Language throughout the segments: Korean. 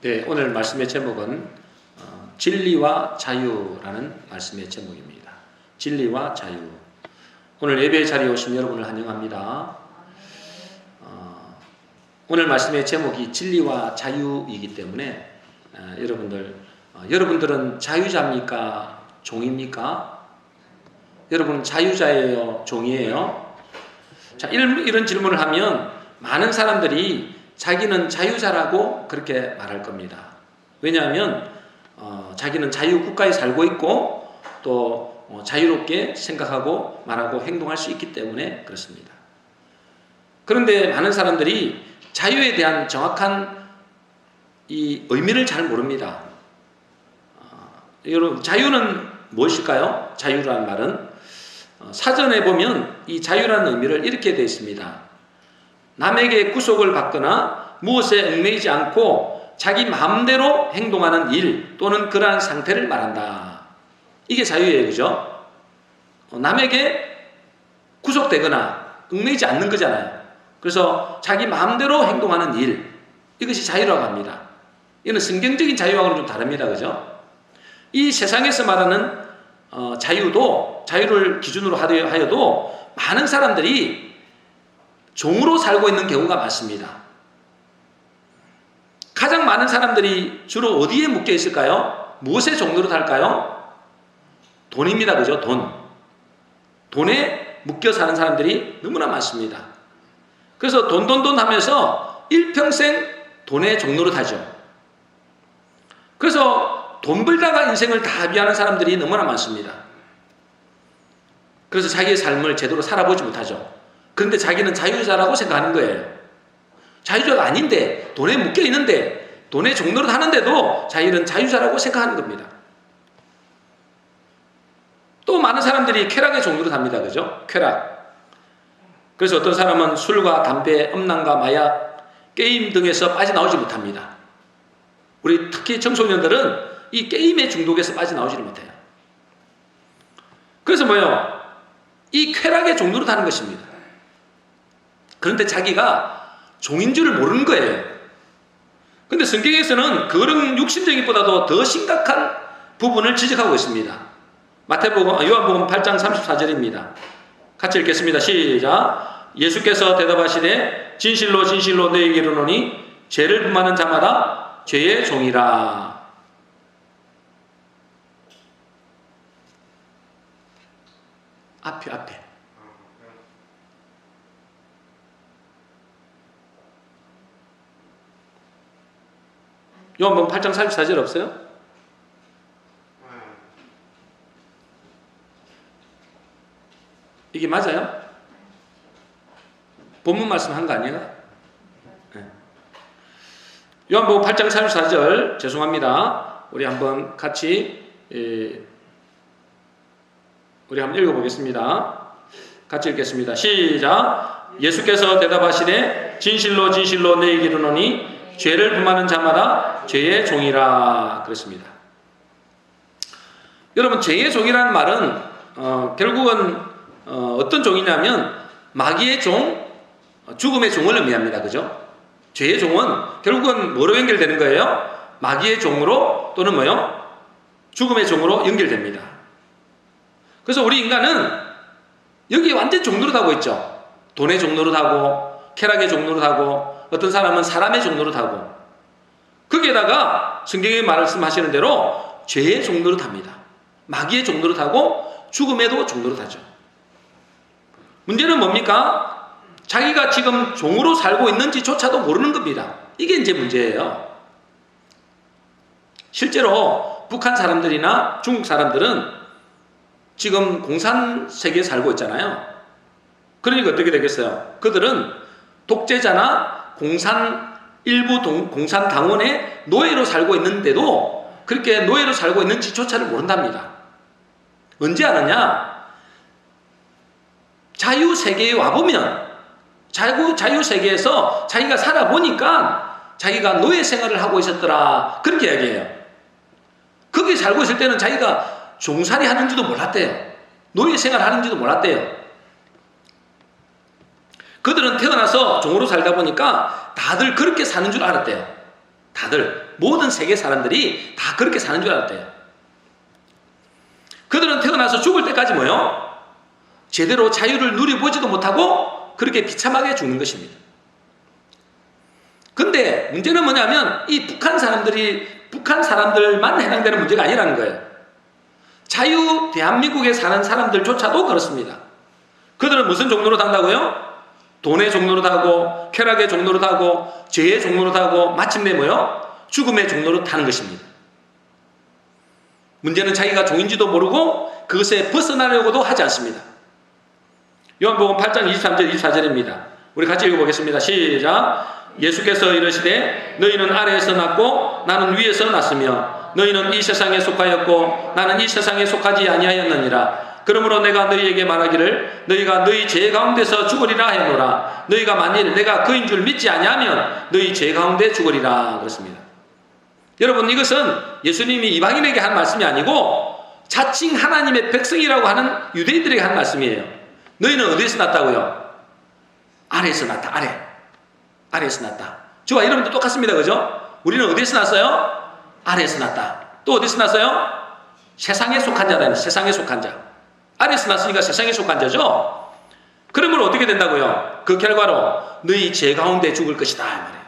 네, 오늘 말씀의 제목은 진리와 자유라는 말씀의 제목입니다. 진리와 자유. 오늘 예배 자리에 오신 여러분을 환영합니다. 오늘 말씀의 제목이 진리와 자유이기 때문에 여러분들은 자유자입니까? 종입니까? 여러분은 자유자예요? 종이에요? 자, 이런 질문을 하면 많은 사람들이 자기는 자유자라고 그렇게 말할 겁니다. 왜냐하면 자기는 자유국가에 살고 있고 또 자유롭게 생각하고 말하고 행동할 수 있기 때문에 그렇습니다. 그런데 많은 사람들이 자유에 대한 정확한 이 의미를 잘 모릅니다. 여러분, 자유는 무엇일까요? 자유라는 말은 사전에 보면 이 자유라는 의미를 이렇게 되어 있습니다. 남에게 구속을 받거나 무엇에 얽매이지 않고 자기 마음대로 행동하는 일 또는 그러한 상태를 말한다. 이게 자유예요, 그죠? 남에게 구속되거나 얽매이지 않는 거잖아요. 그래서 자기 마음대로 행동하는 일, 이것이 자유라고 합니다. 이는 성경적인 자유하고는 좀 다릅니다, 그죠? 이 세상에서 말하는 자유를 기준으로 하여도 많은 사람들이 종으로 살고 있는 경우가 많습니다. 가장 많은 사람들이 주로 어디에 묶여 있을까요? 무엇의 종로로 살까요? 돈입니다. 그죠? 돈에 묶여 사는 사람들이 너무나 많습니다. 그래서 돈 하면서 일평생 돈의 종로로 타죠. 그래서 돈 벌다가 인생을 다 비하는 사람들이 너무나 많습니다. 그래서 자기의 삶을 제대로 살아보지 못하죠. 그런데 자기는 자유자라고 생각하는 거예요. 자유자가 아닌데 돈에 묶여 있는데 돈의 종로를 하는데도 자기는 자유자라고 생각하는 겁니다. 또 많은 사람들이 쾌락의 종로를 합니다. 그죠? 쾌락. 그래서 어떤 사람은 술과 담배, 음란과 마약, 게임 등에서 빠져나오지 못합니다. 우리 특히 청소년들은 이 게임의 중독에서 빠져나오지를 못해요. 그래서 이 쾌락의 종로를 하는 것입니다. 그런데 자기가 종인 줄을 모르는 거예요. 그런데 성경에서는 그런 육신적인 보다도 더 심각한 부분을 지적하고 있습니다. 요한복음 8장 34절입니다. 같이 읽겠습니다. 시작. 예수께서 대답하시되 진실로 진실로 너희에게 이르노니 죄를 범하는 자마다 죄의 종이라. 앞에 요한복음 8장 34절 없어요? 이게 맞아요? 본문 말씀 한 거 아니에요? 네. 요한복음 8장 34절 죄송합니다. 우리 한번 같이 우리 한번 읽어보겠습니다. 같이 읽겠습니다. 시작. 예수께서 대답하시되 진실로 진실로 너희에게 이르노니 죄를 범하는 자마다 죄의 종이라 그랬습니다. 여러분, 죄의 종이라는 말은 결국은 어떤 종이냐면 마귀의 종, 죽음의 종을 의미합니다. 그죠? 죄의 종은 결국은 뭐로 연결되는 거예요? 마귀의 종으로 또는 죽음의 종으로 연결됩니다. 그래서 우리 인간은 여기에 완전 종노릇하고 있죠. 돈의 종노릇하고 쾌락의 종노릇하고 어떤 사람은 사람의 종노릇하고 거기에다가 성경에 말씀하시는 대로 죄의 종노릇합니다. 마귀의 종노릇하고 죽음에도 종노릇하죠. 문제는 뭡니까? 자기가 지금 종으로 살고 있는지조차도 모르는 겁니다. 이게 이제 문제예요. 실제로 북한 사람들이나 중국 사람들은 지금 공산세계에 살고 있잖아요. 그러니까 어떻게 되겠어요? 그들은 독재자나 일부 공산당원의 노예로 살고 있는데도 그렇게 노예로 살고 있는지조차를 모른답니다. 언제 아느냐? 자유세계에 와보면 자유세계에서 자기가 살아보니까 자기가 노예 생활을 하고 있었더라, 그렇게 이야기해요. 거기 살고 있을 때는 자기가 종살이 하는지도 몰랐대요. 노예 생활 하는지도 몰랐대요. 그들은 태어나서 종으로 살다 보니까 다들 그렇게 사는 줄 알았대요. 다들 모든 세계 사람들이 다 그렇게 사는 줄 알았대요. 그들은 태어나서 죽을 때까지 뭐요? 제대로 자유를 누려보지도 못하고 그렇게 비참하게 죽는 것입니다. 근데 문제는 뭐냐면 이 북한 사람들만 해당되는 문제가 아니라는 거예요. 자유 대한민국에 사는 사람들조차도 그렇습니다. 그들은 무슨 종로로 탄다고요? 돈의 종로로 타고 쾌락의 종로로 타고 죄의 종로로 타고 마침내 뭐요? 죽음의 종로로 타는 것입니다. 문제는 자기가 종인지도 모르고 그것에 벗어나려고도 하지 않습니다. 요한복음 8장 23절 24절입니다. 우리 같이 읽어보겠습니다. 시작. 예수께서 이르시되 너희는 아래에서 났고 나는 위에서 났으며 너희는 이 세상에 속하였고 나는 이 세상에 속하지 아니하였느니라. 그러므로 내가 너희에게 말하기를 너희가 너희 죄 가운데서 죽으리라 하노라. 너희가 만일 내가 그인 줄 믿지 아니하면 너희 죄 가운데 죽으리라 그렇습니다. 여러분, 이것은 예수님이 이방인에게 한 말씀이 아니고 자칭 하나님의 백성이라고 하는 유대인들에게 한 말씀이에요. 너희는 어디에서 났다고요? 아래에서 났다. 아래에서 났다. 저와 여러분도 똑같습니다. 그죠? 우리는 어디에서 났어요? 아래에서 났다. 또 어디서 났어요? 세상에 속한 자다. 세상에 속한 자. 아래에서 났으니까 세상에 속한 자죠. 그러면 어떻게 된다고요? 그 결과로 너희 죄 가운데 죽을 것이다 이 말이에요.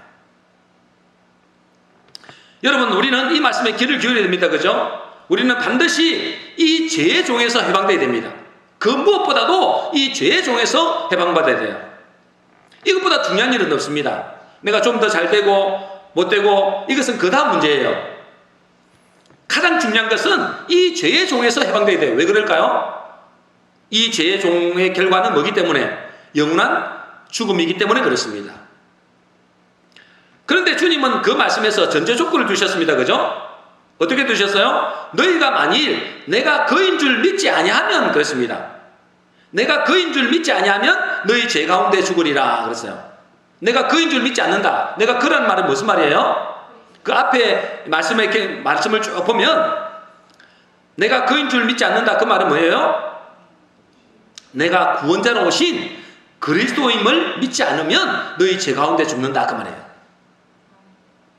여러분, 우리는 이 말씀에 귀를 기울여야 됩니다. 그죠? 우리는 반드시 이 죄의 종에서 해방돼야 됩니다. 그 무엇보다도 이 죄의 종에서 해방받아야 돼요. 이것보다 중요한 일은 없습니다. 내가 좀 더 잘 되고 못 되고 이것은 그 다음 문제예요. 가장 중요한 것은 이 죄의 종에서 해방돼야 돼요. 왜 그럴까요? 이 죄의 종의 결과는 뭐기 때문에? 영원한 죽음이기 때문에 그렇습니다. 그런데 주님은 그 말씀에서 전제 조건을 두셨습니다. 그죠? 어떻게 두셨어요? 너희가 만일 내가 그인 줄 믿지 아니하면 그랬습니다. 내가 그인 줄 믿지 아니하면 너희 죄 가운데 죽으리라 그랬어요. 내가 그인 줄 믿지 않는다. 내가 그런 말은 무슨 말이에요? 그 앞에 말씀을 쭉 보면 내가 그인 줄 믿지 않는다. 그 말은 뭐예요? 내가 구원자로 오신 그리스도임을 믿지 않으면 너희 죄 가운데 죽는다. 그 말이에요.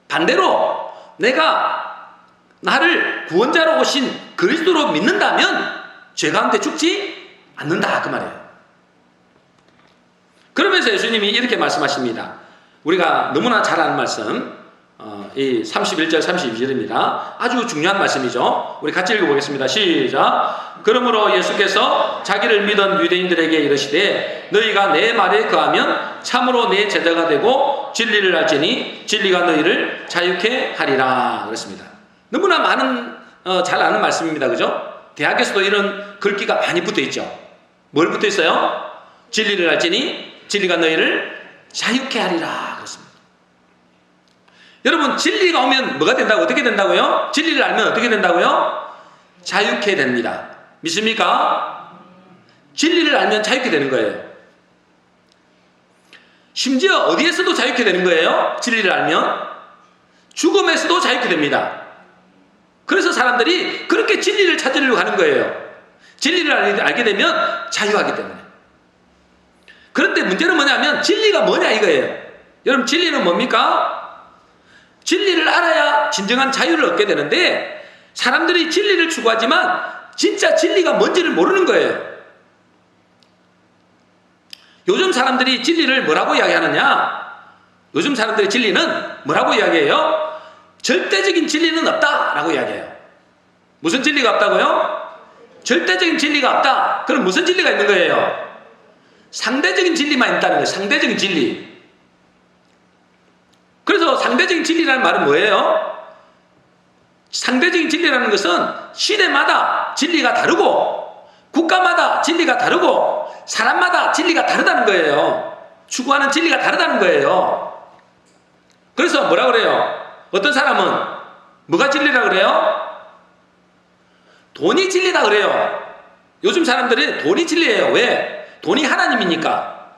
반대로 내가 나를 구원자로 오신 그리스도로 믿는다면 죄 가운데 죽지 않는다. 그 말이에요. 그러면서 예수님이 이렇게 말씀하십니다. 우리가 너무나 잘 아는 말씀, 이 31절 32절입니다. 아주 중요한 말씀이죠. 우리 같이 읽어보겠습니다. 시작. 그러므로 예수께서 자기를 믿은 유대인들에게 이르시되 너희가 내 말에 거하면 참으로 내 제자가 되고 진리를 알지니 진리가 너희를 자유케 하리라 그랬습니다. 너무나 잘 아는 말씀입니다. 그죠? 대학에서도 이런 글귀가 많이 붙어 있죠. 뭘 붙어 있어요? 진리를 알지니 진리가 너희를 자유케 하리라 그렇습니다. 여러분, 진리가 오면 뭐가 된다고? 어떻게 된다고요? 진리를 알면 어떻게 된다고요? 자유케 됩니다. 믿습니까? 진리를 알면 자유케 되는 거예요. 심지어 어디에서도 자유케 되는 거예요? 진리를 알면 죽음에서도 자유케 됩니다. 그래서 사람들이 그렇게 진리를 찾으려고 하는 거예요. 진리를 알게 되면 자유하기 때문에. 그런데 문제는 뭐냐면 진리가 뭐냐 이거예요. 여러분, 진리는 뭡니까? 진리를 알아야 진정한 자유를 얻게 되는데 사람들이 진리를 추구하지만 진짜 진리가 뭔지를 모르는 거예요. 요즘 사람들이 진리를 뭐라고 이야기하느냐? 요즘 사람들의 진리는 뭐라고 이야기해요? 절대적인 진리는 없다라고 이야기해요. 무슨 진리가 없다고요? 절대적인 진리가 없다. 그럼 무슨 진리가 있는 거예요? 상대적인 진리만 있다는 거예요. 상대적인 진리. 그래서 상대적인 진리라는 말은 뭐예요? 상대적인 진리라는 것은 시대마다 진리가 다르고 국가마다 진리가 다르고 사람마다 진리가 다르다는 거예요. 추구하는 진리가 다르다는 거예요. 그래서 뭐라 그래요? 어떤 사람은 뭐가 진리라 그래요? 돈이 진리다 그래요. 요즘 사람들이 돈이 진리예요. 왜? 돈이 하나님이니까.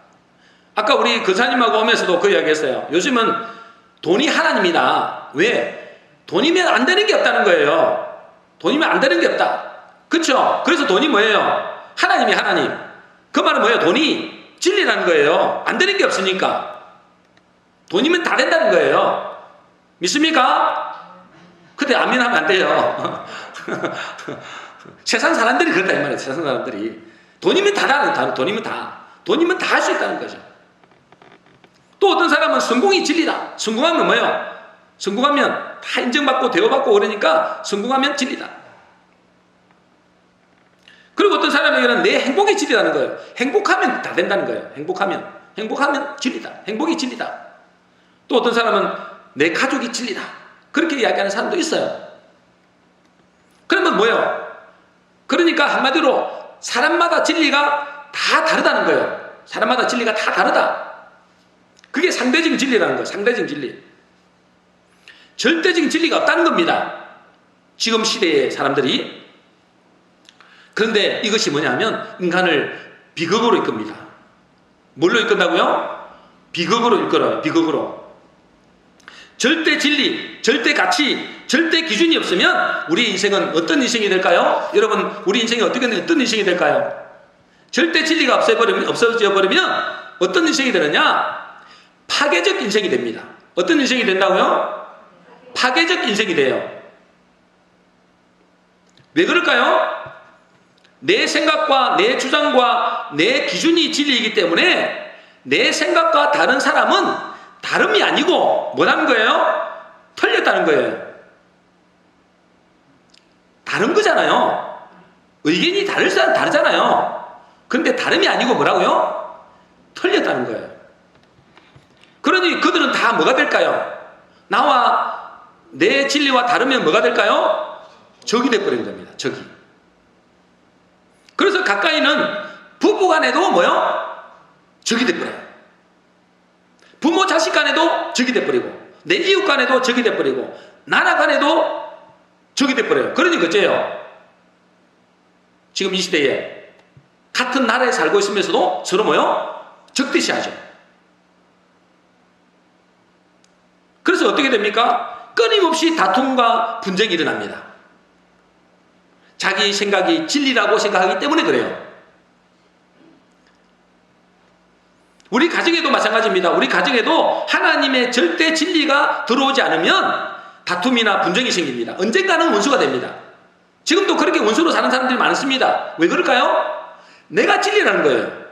아까 우리 근사님하고 오면서도 그 이야기 했어요. 요즘은 돈이 하나님이다. 왜? 돈이면 안 되는 게 없다는 거예요. 돈이면 안 되는 게 없다. 그쵸? 그래서 돈이 뭐예요? 하나님이 하나님. 그 말은 뭐예요? 돈이 진리라는 거예요. 안 되는 게 없으니까. 돈이면 다 된다는 거예요. 믿습니까? 그때 아멘 하면 안 돼요. 세상 사람들이 그렇다 이 말이에요. 세상 사람들이 돈이면 다라는 돈이면 다 할 수 있다는 거죠. 또 어떤 사람은 성공이 진리다. 성공하면 뭐예요? 성공하면 다 인정받고 대우받고 그러니까 성공하면 진리다. 그리고 어떤 사람에게는 내 행복이 진리라는 거예요. 행복하면 다 된다는 거예요. 행복하면 진리다. 행복이 진리다. 또 어떤 사람은 내 가족이 진리다. 그렇게 이야기하는 사람도 있어요. 그러면 뭐예요? 그러니까 한마디로 사람마다 진리가 다 다르다는 거예요. 사람마다 진리가 다 다르다. 그게 상대적인 진리라는 거예요. 상대적인 진리. 절대적인 진리가 없다는 겁니다. 지금 시대의 사람들이. 그런데 이것이 뭐냐면 인간을 비극으로 이끕니다. 뭘로 이끈다고요? 비극으로 이끌어요. 비극으로. 절대 진리, 절대 가치, 절대 기준이 없으면 우리 인생은 어떤 인생이 될까요? 여러분, 우리 인생이 어떤 인생이 될까요? 절대 진리가 없어져 버리면 어떤 인생이 되느냐? 파괴적 인생이 됩니다. 어떤 인생이 된다고요? 파괴적 인생이 돼요. 왜 그럴까요? 내 생각과 내 주장과 내 기준이 진리이기 때문에 내 생각과 다른 사람은 다름이 아니고 뭐라는 거예요? 틀렸다는 거예요. 다른 거잖아요. 의견이 다르잖아요. 그런데 다름이 아니고 뭐라고요? 틀렸다는 거예요. 그러니 그들은 다 뭐가 될까요? 나와 내 진리와 다르면 뭐가 될까요? 적이 돼버린 겁니다. 적이. 그래서 가까이는 부부 간에도 뭐요? 적이 돼버려요. 부모 자식 간에도 적이 돼버리고 내 이웃 간에도 적이 돼버리고 나라 간에도 적이 돼버려요. 그러니 어째요? 지금 이 시대에 같은 나라에 살고 있으면서도 서로 뭐요? 적대시하죠. 그래서 어떻게 됩니까? 끊임없이 다툼과 분쟁이 일어납니다. 자기 생각이 진리라고 생각하기 때문에 그래요. 우리 가정에도 마찬가지입니다. 우리 가정에도 하나님의 절대 진리가 들어오지 않으면 다툼이나 분쟁이 생깁니다. 언젠가는 원수가 됩니다. 지금도 그렇게 원수로 사는 사람들이 많습니다. 왜 그럴까요? 내가 진리라는 거예요.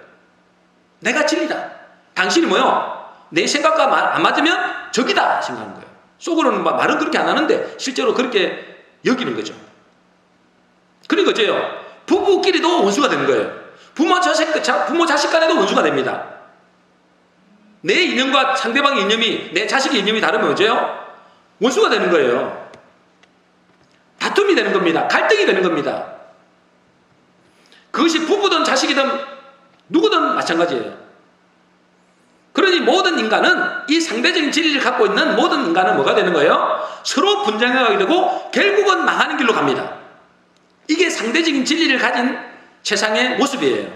내가 진리다. 당신이 뭐요? 내 생각과 안 맞으면 적이다 생각하는 거예요. 속으로는 말은 그렇게 안 하는데 실제로 그렇게 여기는 거죠. 그러니까 어째요? 부부끼리도 원수가 되는 거예요. 부모 자식 간에도 원수가 됩니다. 내 이념과 상대방의 이념이, 내 자식의 이념이 다르면 어째요? 원수가 되는 거예요. 다툼이 되는 겁니다. 갈등이 되는 겁니다. 그것이 부부든 자식이든 누구든 마찬가지예요. 그러니 모든 인간은 이 상대적인 진리를 갖고 있는 모든 인간은 뭐가 되는 거예요? 서로 분쟁하게 되고 결국은 망하는 길로 갑니다. 이게 상대적인 진리를 가진 세상의 모습이에요.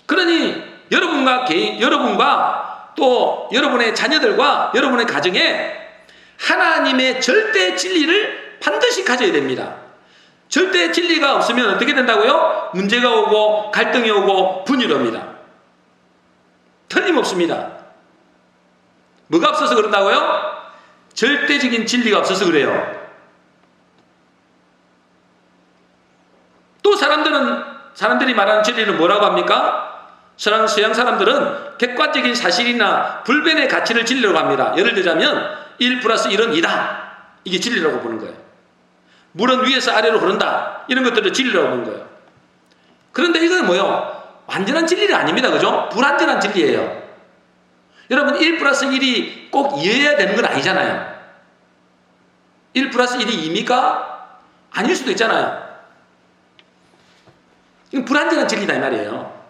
그러니 여러분과 또 여러분의 자녀들과 여러분의 가정에 하나님의 절대 진리를 반드시 가져야 됩니다. 절대 진리가 없으면 어떻게 된다고요? 문제가 오고 갈등이 오고 분열이 옵니다. 틀림없습니다. 뭐가 없어서 그런다고요? 절대적인 진리가 없어서 그래요. 또 사람들이 말하는 진리는 뭐라고 합니까? 서양 사람들은 객관적인 사실이나 불변의 가치를 진리라고 합니다. 예를 들자면 1 플러스 1은 2다. 이게 진리라고 보는 거예요. 물은 위에서 아래로 흐른다. 이런 것들을 진리라고 보는 거예요. 그런데 이건 뭐예요? 완전한 진리는 아닙니다. 그죠? 불완전한 진리예요. 여러분 1 플러스 1이 꼭 2여야 되는 건 아니잖아요. 1 플러스 1이 2입니까? 아닐 수도 있잖아요. 이건 불완전한 진리다 이 말이에요.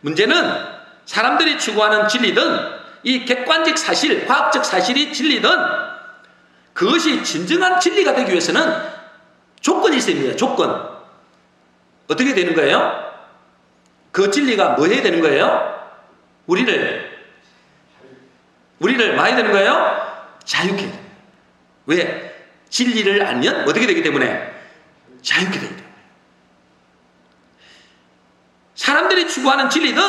문제는 사람들이 추구하는 진리든 이 객관적 사실, 과학적 사실이 진리든 그것이 진정한 진리가 되기 위해서는 조건이 있습니다. 조건. 어떻게 되는 거예요? 그 진리가 뭐 해야 되는 거예요? 우리를 뭐 해야 되는 거예요? 자유케 해야 돼요. 왜? 진리를 알면 어떻게 되기 때문에? 자유케 되기 때문에. 사람들이 추구하는 진리든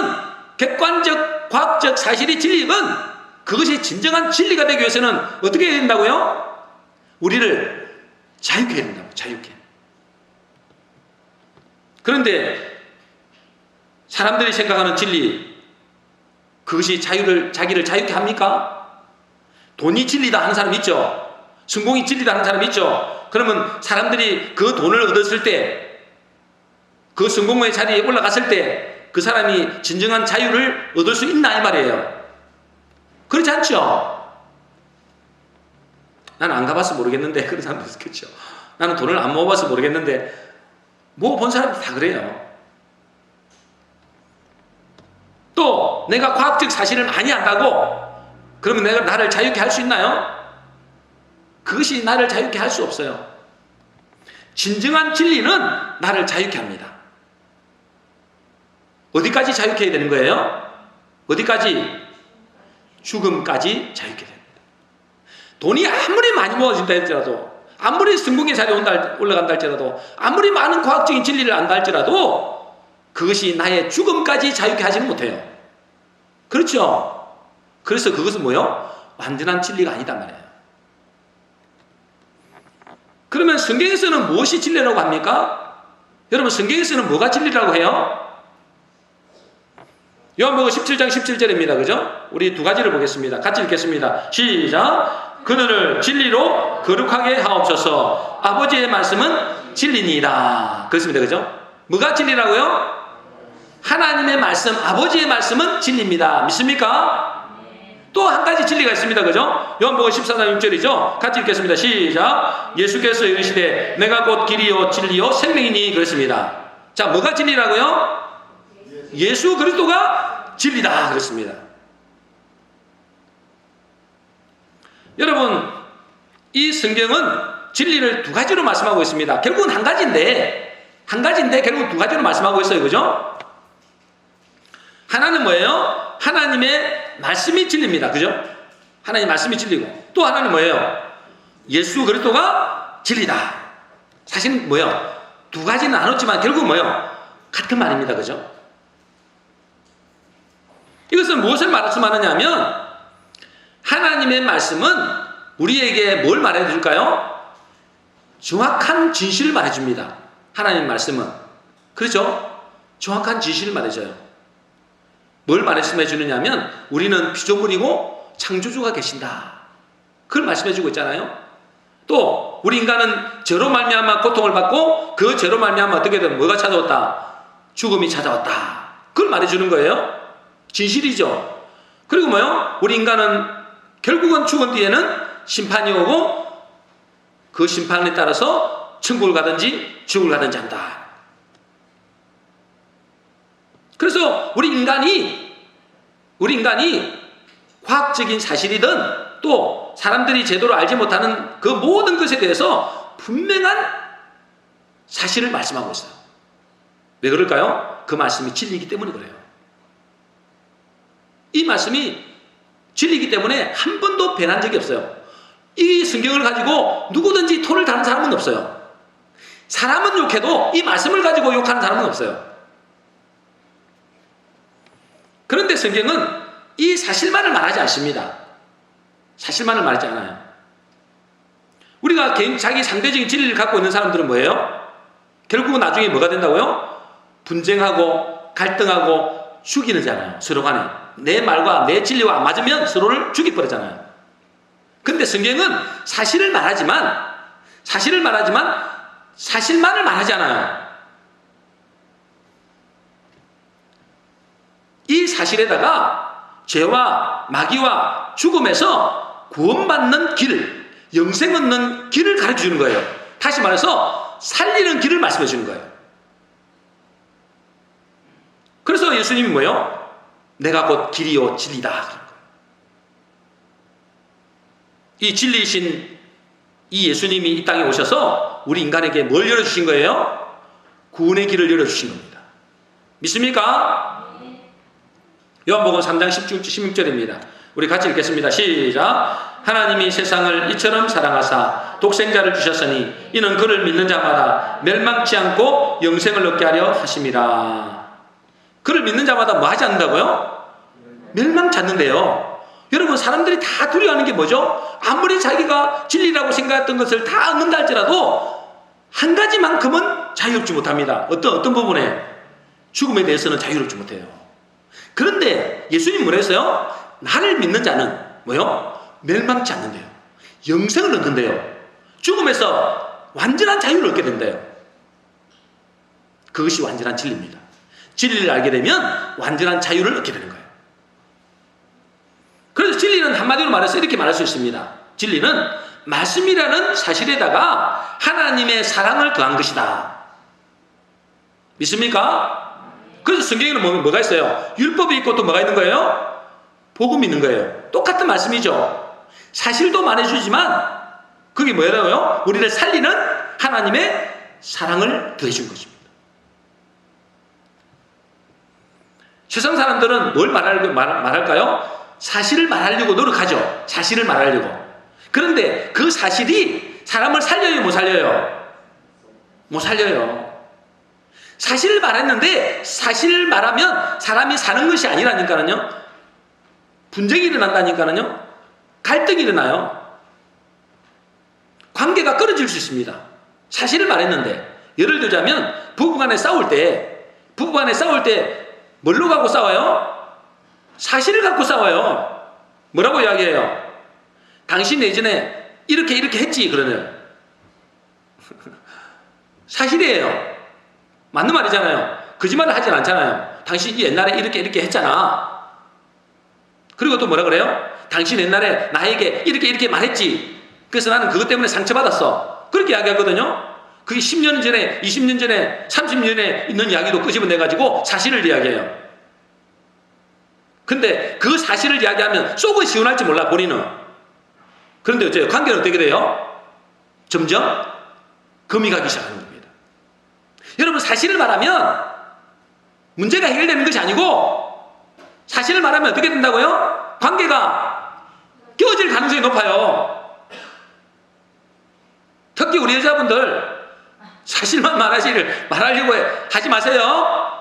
객관적 과학적 사실이 진리든 그것이 진정한 진리가 되기 위해서는 어떻게 해야 된다고요? 우리를 자유케 해야 된다고. 자유케. 그런데 사람들이 생각하는 진리, 그것이 자기를 자유케 합니까? 돈이 진리다 하는 사람 있죠. 성공이 진리다 하는 사람 있죠. 그러면 사람들이 그 돈을 얻었을 때, 그 성공의 자리에 올라갔을 때 그 사람이 진정한 자유를 얻을 수 있나 이 말이에요. 그렇지 않죠? 나는 안 가봐서 모르겠는데 그런 사람도 있겠죠. 나는 돈을 안 모아봐서 모르겠는데 모아본 사람들 다 그래요. 또 내가 과학적 사실을 많이 안다고 그러면 내가 나를 자유케 할 수 있나요? 그것이 나를 자유케 할 수 없어요. 진정한 진리는 나를 자유케 합니다. 어디까지 자유케 해야 되는 거예요? 어디까지? 죽음까지 자유케 됩니다. 돈이 아무리 많이 모아진다 할지라도, 아무리 성공의 자리에 올라간다 할지라도, 아무리 많은 과학적인 진리를 안다 할지라도 그것이 나의 죽음까지 자유케 하지는 못해요. 그렇죠? 그래서 그것은 뭐요? 완전한 진리가 아니단 말이에요. 그러면 성경에서는 무엇이 진리라고 합니까? 여러분, 성경에서는 뭐가 진리라고 해요? 요한복음 17장 17절입니다. 그죠? 우리 두 가지를 보겠습니다. 같이 읽겠습니다. 시작. 그들을 진리로 거룩하게 하옵소서. 아버지의 말씀은 진리니이다. 그렇습니다. 그죠? 뭐가 진리라고요? 하나님의 말씀, 아버지의 말씀은 진리입니다. 믿습니까? 또 한 가지 진리가 있습니다. 그죠? 요한복음 14장 6절이죠? 같이 읽겠습니다. 시작. 예수께서 이르시되 내가 곧 길이요 진리요 생명이니 그랬습니다. 자, 뭐가 진리라고요? 예수 그리스도가 진리다 그랬습니다. 여러분, 이 성경은 진리를 두 가지로 말씀하고 있습니다. 결국은 한 가지인데 결국은 두 가지로 말씀하고 있어요. 그죠? 하나는 뭐예요? 하나님의 말씀이 진리입니다. 그죠? 하나님의 말씀이 진리고, 또 하나는 뭐예요? 예수 그리스도가 진리다. 사실은 뭐예요? 두 가지는 나눴지만 결국은 뭐예요? 같은 말입니다. 그죠? 이것은 무엇을 말씀하느냐 하면 하나님의 말씀은 우리에게 뭘 말해줄까요? 정확한 진실을 말해줍니다. 하나님의 말씀은. 그렇죠? 정확한 진실을 말해줘요. 뭘 말씀해주느냐 하면 우리는 피조물이고 창조주가 계신다. 그걸 말씀해주고 있잖아요. 또 우리 인간은 죄로 말미암아 고통을 받고 그 죄로 말미암아 어떻게든 뭐가 찾아왔다? 죽음이 찾아왔다. 그걸 말해주는 거예요. 진실이죠. 그리고 뭐요? 우리 인간은 결국은 죽은 뒤에는 심판이 오고 그 심판에 따라서 천국을 가든지 지옥을 가든지 한다. 그래서 우리 인간이 과학적인 사실이든 또 사람들이 제대로 알지 못하는 그 모든 것에 대해서 분명한 사실을 말씀하고 있어요. 왜 그럴까요? 그 말씀이 진리이기 때문에 그래요. 이 말씀이 진리이기 때문에 한 번도 변한 적이 없어요. 이 성경을 가지고 누구든지 토를 다는 사람은 없어요. 사람은 욕해도 이 말씀을 가지고 욕하는 사람은 없어요. 그런데 성경은 이 사실만을 말하지 않습니다. 사실만을 말하지 않아요. 우리가 자기 상대적인 진리를 갖고 있는 사람들은 뭐예요? 결국은 나중에 뭐가 된다고요? 분쟁하고 갈등하고 죽이잖아요. 서로 간에. 내 말과 내 진리와 안 맞으면 서로를 죽여버리잖아요. 근데 성경은 사실을 말하지만 사실만을 말하지 않아요. 이 사실에다가 죄와 마귀와 죽음에서 구원받는 길, 영생 얻는 길을 가르쳐주는 거예요. 다시 말해서 살리는 길을 말씀해 주는 거예요. 그래서 예수님이 뭐예요? 내가 곧 길이요 진리다. 이 진리이신 이 예수님이 이 땅에 오셔서 우리 인간에게 뭘 열어주신 거예요? 구원의 길을 열어주신 겁니다. 믿습니까? 요한복음 3장 16절입니다. 우리 같이 읽겠습니다. 시작. 하나님이 세상을 이처럼 사랑하사 독생자를 주셨으니 이는 그를 믿는 자마다 멸망치 않고 영생을 얻게 하려 하심이라. 그를 믿는 자마다 뭐 하지 않는다고요? 멸망치 않는데요. 여러분, 사람들이 다 두려워하는 게 뭐죠? 아무리 자기가 진리라고 생각했던 것을 다 얻는다 할지라도 한 가지만큼은 자유롭지 못합니다. 어떤 부분에? 죽음에 대해서는 자유롭지 못해요. 그런데 예수님 뭐라 했어요? 나를 믿는 자는 뭐요? 멸망치 않는데요. 영생을 얻는데요. 죽음에서 완전한 자유를 얻게 된대요. 그것이 완전한 진리입니다. 진리를 알게 되면 완전한 자유를 얻게 되는 거예요. 그래서 진리는 한마디로 말해서 이렇게 말할 수 있습니다. 진리는 말씀이라는 사실에다가 하나님의 사랑을 더한 것이다. 믿습니까? 그래서 성경에는 뭐가 있어요? 율법이 있고 또 뭐가 있는 거예요? 복음이 있는 거예요. 똑같은 말씀이죠. 사실도 말해주지만 그게 뭐라고요? 우리를 살리는 하나님의 사랑을 더해준 것입니다. 세상 사람들은 뭘 말할까요? 사실을 말하려고 노력하죠. 사실을 말하려고. 그런데 그 사실이 사람을 살려요, 못 살려요? 못 살려요. 사실을 말했는데 사실을 말하면 사람이 사는 것이 아니라니까요. 분쟁이 일어난다니까요. 갈등이 일어나요. 관계가 끊어질 수 있습니다. 사실을 말했는데, 예를 들자면 부부간에 싸울 때 뭘로 갖고 싸워요? 사실을 갖고 싸워요. 뭐라고 이야기해요? 당신 예전에 이렇게 했지, 그러네요. 사실이에요. 맞는 말이잖아요. 거짓말을 하진 않잖아요. 당신이 옛날에 이렇게 했잖아. 그리고 또 뭐라 그래요? 당신 옛날에 나에게 이렇게 말했지. 그래서 나는 그것 때문에 상처받았어. 그렇게 이야기하거든요. 그게 10년 전에, 20년 전에, 30년 전에 있는 이야기도 끄집어내가지고 사실을 이야기해요. 근데 그 사실을 이야기하면 속은 시원할지 몰라, 본인은. 그런데 어째요? 관계는 어떻게 돼요? 점점 금이 가기 시작하는 겁니다. 여러분, 사실을 말하면 문제가 해결되는 것이 아니고, 사실을 말하면 어떻게 된다고요? 관계가 깨어질 가능성이 높아요. 특히 우리 여자분들 사실만 말하려고 하지 마세요.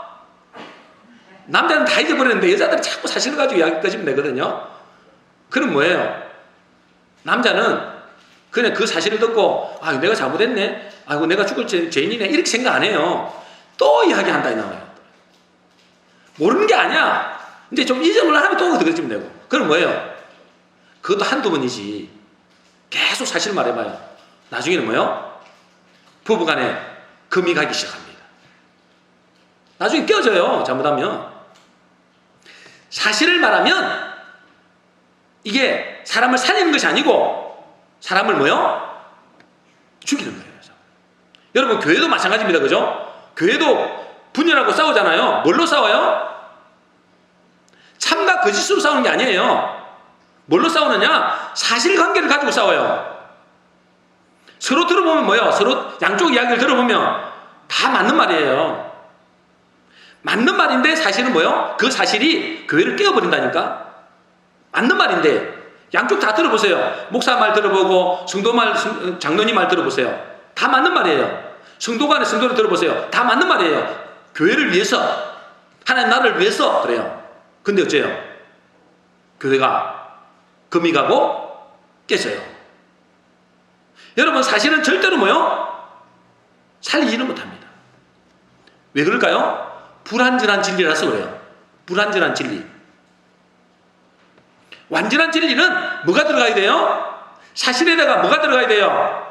남자는 다 잊어버리는데 여자들은 자꾸 사실을 가지고 이야기 꺼지면 되거든요. 그럼 뭐예요? 남자는 그냥 그 사실을 듣고 내가 잘못했네, 내가 죽을 죄인이네, 이렇게 생각 안 해요. 또 이야기한다, 이 나와요. 모르는 게 아니야. 근데 좀 잊어버리려 하면 또 그러지면 되고. 그럼 뭐예요? 그것도 한두 번이지. 계속 사실 말해봐요. 나중에는 뭐예요? 부부간에 금이 가기 시작합니다. 나중에 깨어져요, 잘못하면. 사실을 말하면 이게 사람을 살리는 것이 아니고 사람을 뭐요? 죽이는 거예요. 여러분, 교회도 마찬가지입니다. 그죠? 교회도 분열하고 싸우잖아요. 뭘로 싸워요? 참과 거짓으로 싸우는 게 아니에요. 뭘로 싸우느냐? 사실관계를 가지고 싸워요. 서로 들어보면 뭐예요? 서로 양쪽 이야기를 들어보면 다 맞는 말이에요. 맞는 말인데 사실은 뭐예요? 그 사실이 교회를 깨어버린다니까? 맞는 말인데 양쪽 다 들어보세요. 목사 말 들어보고 성도 말, 장로님 말 들어보세요. 다 맞는 말이에요. 성도 간의 성도를 들어보세요. 다 맞는 말이에요. 교회를 위해서, 하나님 나라를 위해서 그래요. 근데 어째요? 교회가 금이 가고 깨져요. 여러분, 사실은 절대로 뭐요? 살리지는 못합니다. 왜 그럴까요? 불완전한 진리라서 그래요. 불완전한 진리. 완전한 진리는 뭐가 들어가야 돼요? 사실에다가 뭐가 들어가야 돼요?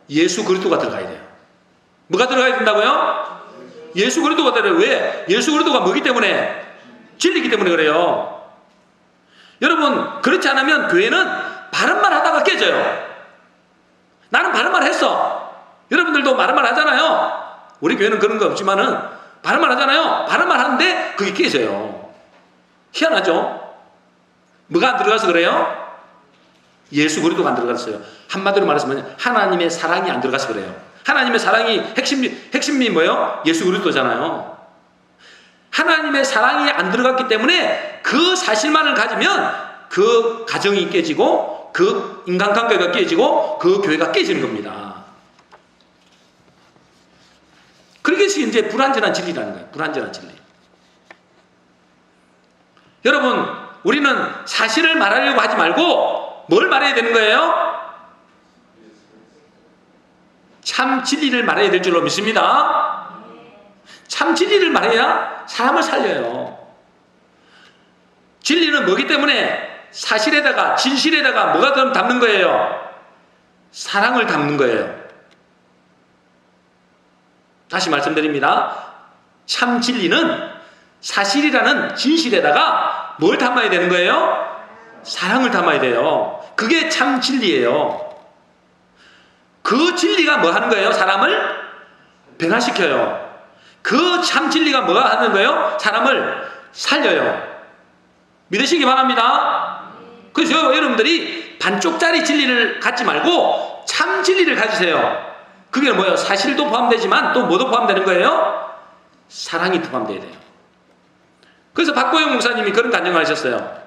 예수 그리스도가 들어가야 돼요. 뭐가 들어가야 된다고요? 예수 그리스도가 들어가요. 왜? 예수 그리스도가 뭐기 때문에? 진리이기 때문에 그래요. 여러분, 그렇지 않으면 교회는 바른 말 하다가 깨져요. 나는 바른 말 했어. 여러분들도 바른 말 하잖아요. 우리 교회는 그런 거 없지만은 바른 말 하잖아요. 바른 말 하는데 그게 깨져요. 희한하죠? 뭐가 안 들어가서 그래요? 예수 그리스도가 안 들어갔어요. 한마디로 말해서 뭐냐? 하나님의 사랑이 안 들어가서 그래요. 하나님의 사랑이 핵심이 뭐예요? 예수 그리스도잖아요. 하나님의 사랑이 안 들어갔기 때문에 그 사실만을 가지면 그 가정이 깨지고 그 인간관계가 깨지고 그 교회가 깨지는 겁니다. 그러겠이 이제 불완전한 진리라는 거예요. 불완전한 진리. 여러분, 우리는 사실을 말하려고 하지 말고 뭘 말해야 되는 거예요? 참 진리를 말해야 될 줄로 믿습니다. 참 진리를 말해야 사람을 살려요. 진리는 뭐기 때문에 사실에다가 진실에다가 뭐가 담는 거예요? 사랑을 담는 거예요. 다시 말씀드립니다. 참 진리는 사실이라는 진실에다가 뭘 담아야 되는 거예요? 사랑을 담아야 돼요. 그게 참 진리예요. 그 진리가 뭐 하는 거예요? 사람을 변화시켜요. 그 참 진리가 뭐가 하는 거예요? 사람을 살려요. 믿으시기 바랍니다. 그래서 여러분들이 반쪽짜리 진리를 갖지 말고 참 진리를 가지세요. 그게 뭐예요? 사실도 포함되지만 또 뭐도 포함되는 거예요? 사랑이 포함되어야 돼요. 그래서 박보영 목사님이 그런 간증을 하셨어요.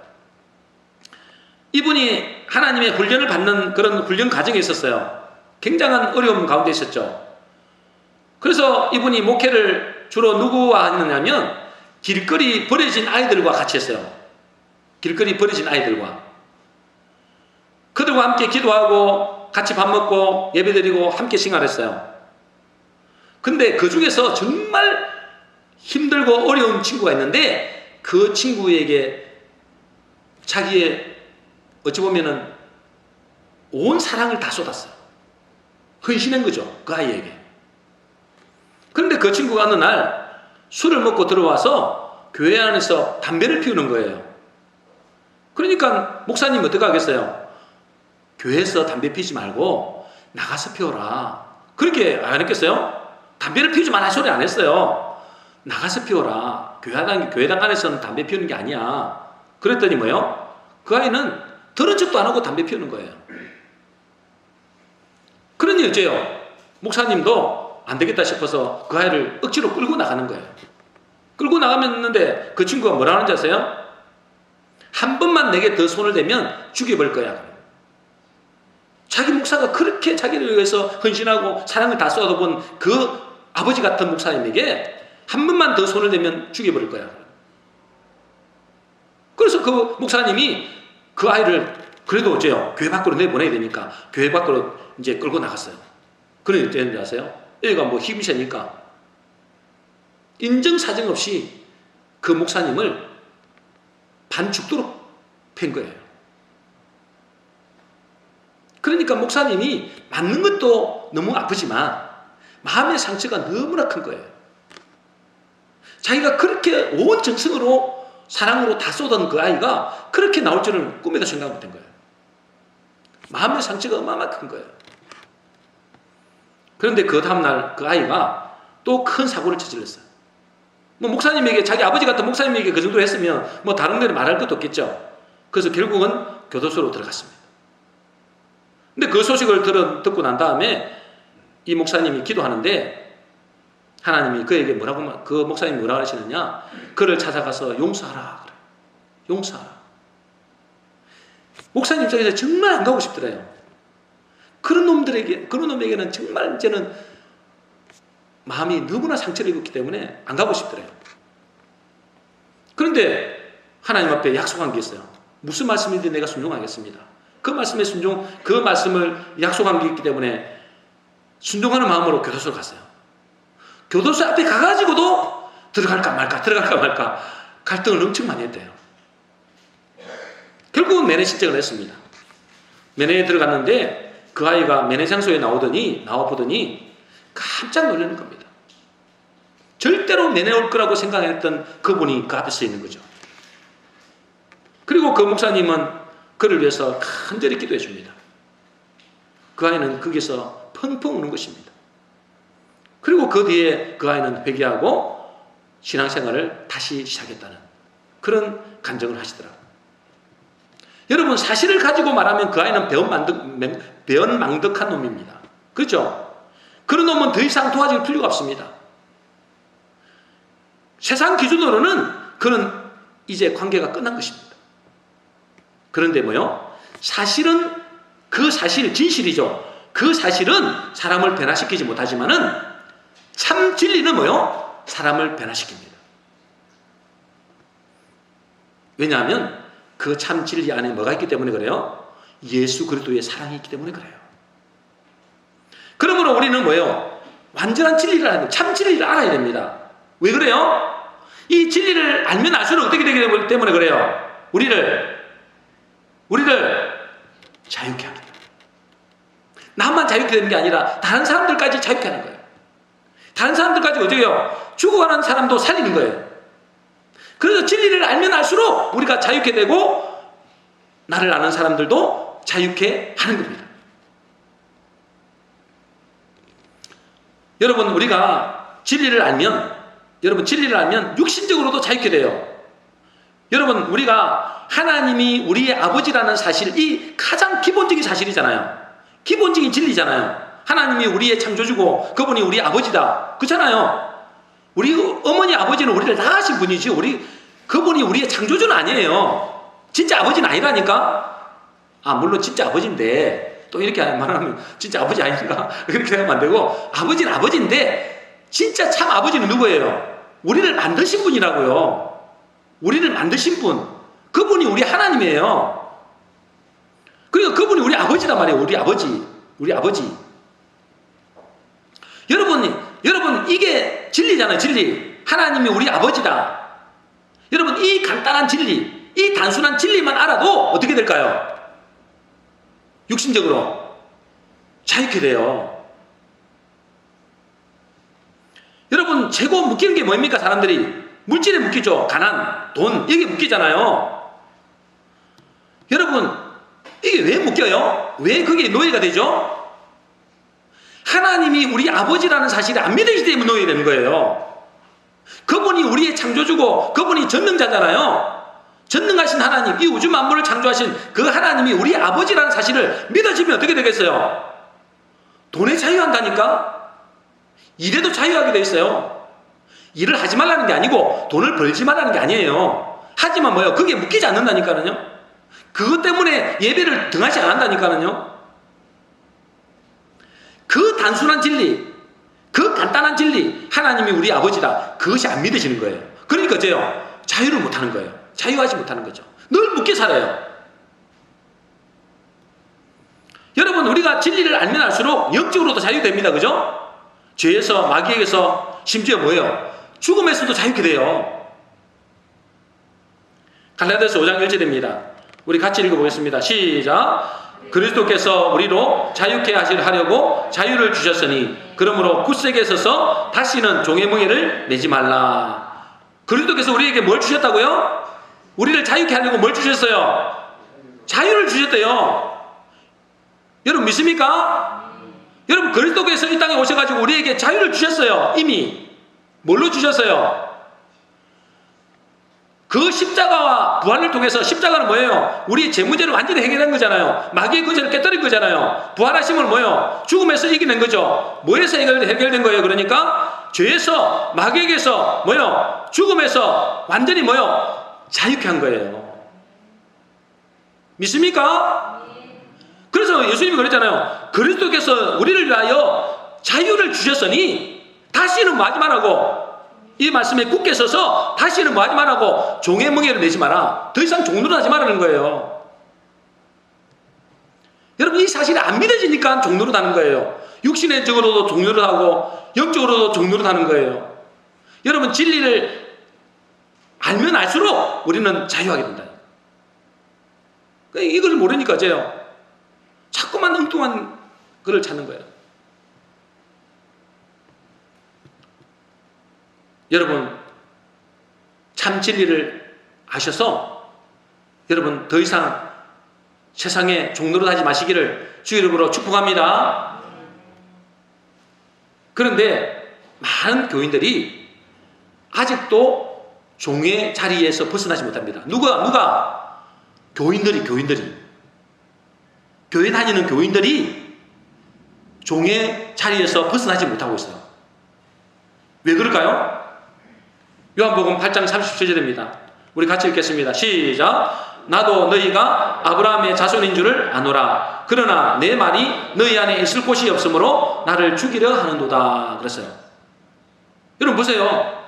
이분이 하나님의 훈련을 받는 그런 훈련 과정에 있었어요. 굉장한 어려움 가운데 있었죠. 그래서 이분이 목회를 주로 누구와 했느냐면 길거리 버려진 아이들과 같이 했어요. 길거리 버려진 아이들과. 그들과 함께 기도하고 같이 밥 먹고 예배드리고 함께 생활했어요. 근데 그 중에서 정말 힘들고 어려운 친구가 있는데 그 친구에게 자기의 어찌 보면은 온 사랑을 다 쏟았어요. 헌신한 거죠. 그 아이에게. 그런데 그 친구가 어느 날 술을 먹고 들어와서 교회 안에서 담배를 피우는 거예요. 그러니까 목사님 어떻게 하겠어요? 교회에서 담배 피우지 말고 나가서 피워라. 그렇게 안 했겠어요? 담배를 피우지 말라 소리 안 했어요. 나가서 피워라. 교회당 안에서는 담배 피우는 게 아니야. 그랬더니 뭐요? 그 아이는 들은 척도 안 하고 담배 피우는 거예요. 그러니 어째요? 목사님도 안 되겠다 싶어서 그 아이를 억지로 끌고 나가는 거예요. 끌고 나가면는데 그 친구가 뭐라 하는지 아세요? 한 번만 내게 더 손을 대면 죽여버릴 거야. 자기 목사가 그렇게 자기를 위해서 헌신하고 사랑을 다 쏟아본 그 아버지 같은 목사님에게 한 번만 더 손을 대면 죽여버릴 거야. 그래서 그 목사님이 그 아이를 그래도 어째요? 교회 밖으로 내보내야 되니까 교회 밖으로 이제 끌고 나갔어요. 그런데 어땠는지 아세요? 얘가 뭐 힘이 세니까 인정사정 없이 그 목사님을 반 죽도록 팬 거예요. 그러니까 목사님이 맞는 것도 너무 아프지만 마음의 상처가 너무나 큰 거예요. 자기가 그렇게 온 정성으로 사랑으로 다 쏟은 그 아이가 그렇게 나올 줄은 꿈에도 생각 못한 거예요. 마음의 상처가 어마어마하게 큰 거예요. 그런데 그 다음날 그 아이가 또 큰 사고를 저질렀어요. 뭐 목사님에게, 자기 아버지 같은 목사님에게 그 정도 했으면 뭐 다른 데는 말할 것도 없겠죠. 그래서 결국은 교도소로 들어갔습니다. 근데 그 소식을 듣고 난 다음에 이 목사님이 기도하는데 하나님이 그에게 뭐라고, 그 목사님이 뭐라고 하시느냐, 그를 찾아가서 용서하라 그래요. 용서하라. 목사님 입장에서 정말 안 가고 싶더래요. 그런 놈에게는 정말 이제는 마음이 너무나 상처를 입었기 때문에 안 가고 싶더래요. 그런데 하나님 앞에 약속한 게 있어요. 무슨 말씀인지 내가 순종하겠습니다. 그 말씀을 약속한 게 있기 때문에 순종하는 마음으로 교도소를 갔어요. 교도소 앞에 가가지고도 들어갈까 말까 갈등을 엄청 많이 했대요. 결국은 면회 신청을 했습니다. 면회에 들어갔는데 그 아이가 면회 장소에 나와보더니 깜짝 놀라는 겁니다. 절대로 면회 올 거라고 생각했던 그분이 그 앞에 서 있는 거죠. 그리고 그 목사님은 그를 위해서 간절히 기도해 줍니다. 그 아이는 거기서 펑펑 우는 것입니다. 그리고 그 뒤에 그 아이는 회개하고 신앙생활을 다시 시작했다는 그런 간증을 하시더라고요. 여러분, 사실을 가지고 말하면 그 아이는 배은망덕한 놈입니다. 그렇죠? 그런 놈은 더 이상 도와줄 필요가 없습니다. 세상 기준으로는 그는 이제 관계가 끝난 것입니다. 그런데 뭐요? 사실은 그 사실, 진실이죠. 그 사실은 사람을 변화시키지 못하지만은 참 진리는 뭐요? 사람을 변화시킵니다. 왜냐하면 그 참 진리 안에 뭐가 있기 때문에 그래요? 예수 그리스도의 사랑이 있기 때문에 그래요. 그러므로 우리는 뭐예요? 완전한 진리를 알아야 됩니다. 참 진리를 알아야 됩니다. 왜 그래요? 이 진리를 알면 알수록 어떻게 되기 때문에 그래요? 우리를 자유케 합니다. 나만 자유케 되는 게 아니라 다른 사람들까지 자유케 하는 거예요. 다른 사람들까지 어떻게 해요? 죽어가는 사람도 살리는 거예요. 그래서 진리를 알면 알수록 우리가 자유케 되고 나를 아는 사람들도 자유케 하는 겁니다. 여러분 우리가 진리를 알면 육신적으로도 자유케 돼요. 여러분 우리가 하나님이 우리의 아버지라는 사실, 이 가장 기본적인 사실이잖아요. 기본적인 진리잖아요. 하나님이 우리의 창조주고 그분이 우리 아버지다. 그렇잖아요. 우리 어머니 아버지는 우리를 낳으신 분이지 그분이 우리의 창조주는 아니에요. 진짜 아버지는 아니라니까. 물론 진짜 아버지인데 또 이렇게 말하면 진짜 아버지 아닌가 그렇게 하면 안 되고, 아버지는 아버지인데 진짜 참 아버지는 누구예요? 우리를 만드신 분이라고요. 우리를 만드신 분, 그분이 우리 하나님이에요. 그러니까 그분이 우리 아버지란 말이에요. 우리 아버지. 여러분 이게 진리잖아요. 진리. 하나님이 우리 아버지다. 여러분 이 간단한 진리, 이 단순한 진리만 알아도 어떻게 될까요? 육신적으로 자유케 돼요. 여러분 최고 묶이는 게 뭡니까? 사람들이 물질에 묶이죠. 가난, 돈, 이게 묶이잖아요. 여러분 이게 왜 묶여요? 왜 그게 노예가 되죠? 하나님이 우리 아버지라는 사실을 안 믿으시기 때문에 노예가 되는 거예요. 그분이 우리의 창조주고 그분이 전능자잖아요. 전능하신 하나님, 이 우주 만물을 창조하신 그 하나님이 우리 아버지라는 사실을 믿어지면 어떻게 되겠어요? 돈에 자유한다니까? 일에도 자유하게 돼 있어요. 일을 하지 말라는 게 아니고 돈을 벌지 말라는 게 아니에요. 하지만 뭐예요? 그게 묶이지 않는다니까요. 그것 때문에 예배를 등하지 않는다니까요. 그 단순한 진리, 그 간단한 진리, 하나님이 우리 아버지다, 그것이 안 믿어지는 거예요. 그러니까 어째요? 자유를 못하는 거예요. 자유하지 못하는 거죠. 늘 묶여 살아요. 여러분 우리가 진리를 알면 알수록 영적으로도 자유됩니다. 그죠? 죄에서, 마귀에게서, 심지어 뭐예요? 죽음에서도 자유케 돼요. 갈라디아서 5장 1절입니다. 우리 같이 읽어보겠습니다. 시작. 그리스도께서 우리로 자유케 하려고 자유를 주셨으니 그러므로 굳세게 서서 다시는 종의 멍에를 내지 말라. 그리스도께서 우리에게 뭘 주셨다고요? 우리를 자유케 하려고 뭘 주셨어요? 자유를 주셨대요. 여러분 믿습니까? 여러분 그리스도께서 이 땅에 오셔가지고 우리에게 자유를 주셨어요. 이미 뭘로 주셨어요? 그 십자가와 부활을 통해서, 십자가는 뭐예요? 우리의 죄 문제를 완전히 해결한 거잖아요. 마귀의 근세를 깨뜨린 거잖아요. 부활하심은 뭐예요? 죽음에서 이겨낸 거죠. 뭐에서 해결된 거예요? 그러니까 죄에서, 마귀에게서 뭐예요? 죽음에서 완전히 뭐예요? 자유케 한 거예요. 믿습니까? 그래서 예수님이 그랬잖아요. 그리스도께서 우리를 위하여 자유를 주셨으니 다시는 뭐 하지 말라고, 이 말씀에 굳게 서서 다시는 뭐 하지 말라고, 종의 멍에를 내지 마라. 더 이상 종노릇 하지 말라는 거예요. 여러분 이 사실이 안 믿어지니까 종노릇 하는 거예요. 육신적으로도 종노릇 하고 영적으로도 종노릇 하는 거예요. 여러분 진리를 알면 알수록 우리는 자유하게 된다. 이걸 모르니까 어째요? 자꾸만 엉뚱한 글을 찾는 거예요. 여러분 참 진리를 아셔서 여러분 더 이상 세상에 종노릇 하지 마시기를 주 이름으로 축복합니다. 그런데 많은 교인들이 아직도 종의 자리에서 벗어나지 못합니다. 누가? 교인들이 교회 다니는 교인들이 종의 자리에서 벗어나지 못하고 있어요. 왜 그럴까요? 요한복음 8장 37절입니다. 우리 같이 읽겠습니다. 시작. 나도 너희가 아브라함의 자손인 줄을 아노라. 그러나 내 말이 너희 안에 있을 곳이 없으므로 나를 죽이려 하는도다. 그랬어요. 여러분 보세요.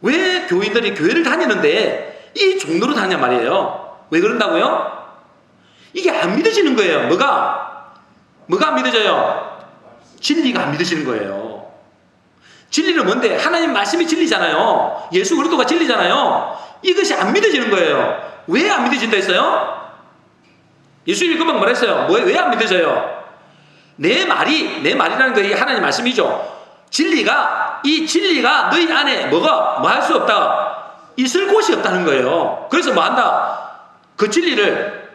왜 교인들이 교회를 다니는데 이 종로로 다냐 말이에요. 왜 그런다고요? 이게 안 믿어지는 거예요. 뭐가 안 믿어져요? 진리가 안 믿어지는 거예요. 진리는 뭔데? 하나님 말씀이 진리잖아요. 예수 그리스도가 진리잖아요. 이것이 안 믿어지는 거예요. 왜 안 믿어진다 했어요? 예수님이 금방 말했어요. 왜 안 믿어져요? 내 말이라는 게 하나님 말씀이죠. 이 진리가 너희 안에 뭐 할 수 없다. 있을 곳이 없다는 거예요. 그래서 뭐 한다? 그 진리를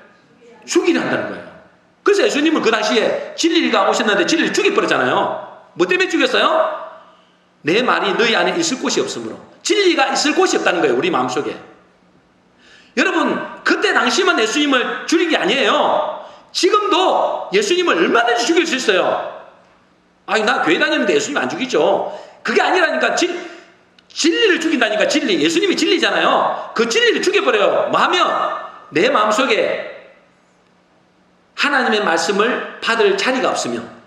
죽이려 한다는 거예요. 그래서 예수님은 그 당시에 진리가 오셨는데 진리를 죽여버렸잖아요. 뭐 때문에 죽였어요? 내 말이 너희 안에 있을 곳이 없으므로. 진리가 있을 곳이 없다는 거예요. 우리 마음속에. 여러분, 그때 당시만 예수님을 죽인 게 아니에요. 지금도 예수님을 얼마든지 죽일 수 있어요. 아니, 나 교회 다니는데 예수님 안 죽이죠. 그게 아니라니까. 진리를 죽인다니까. 진리. 예수님이 진리잖아요. 그 진리를 죽여버려요. 뭐 하면 내 마음속에 하나님의 말씀을 받을 자리가 없으면,